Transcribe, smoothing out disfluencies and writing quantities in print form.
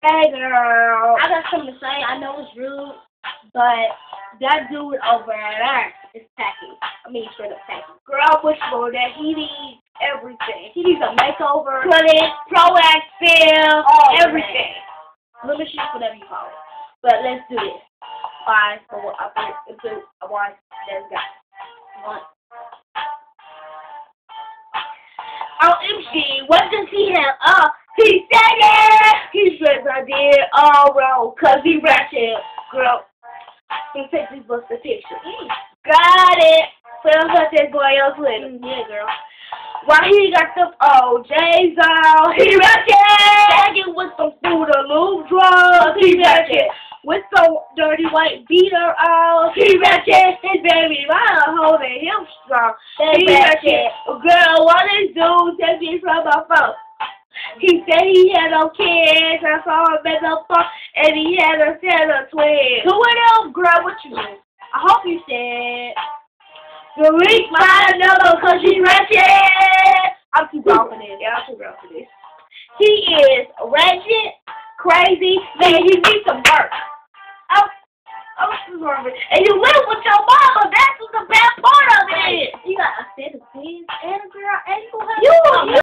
Hey girl. I got something to say. I know it's rude, but that dude over there is tacky. I mean, straight up tacky. Girl, which one that he needs everything. He needs a makeover, Clinic, proactive, everything. limit shit, whatever you call it. But let's do this. 5, 4, 3, 2, 1. Let's go. 1. On MC, what does he have? He said it! He says I did all wrong, cause he ratchet. Girl, he takes his bust the picture. Got it! So I'm got that boy else with him. Yeah, girl. While he got the OJ's on, he ratchet! Tagging with some food or loop drugs, he ratchet. With some dirty white beater on, he ratchet. His baby mama holding him strong, he ratchet. Girl, what this dude take me from my phone? He said he had no kids, I saw him at the phone, and he had a set of twins. Who it else, girl? What you mean? I hope you said Delete my number cause he ratchet. I'm too grown for this. Yeah, I'm too grown for this. He is ratchet, crazy, man, he needs some work. And you live with your mama, that's what the bad part of it is. You got a set of kids and a girl and you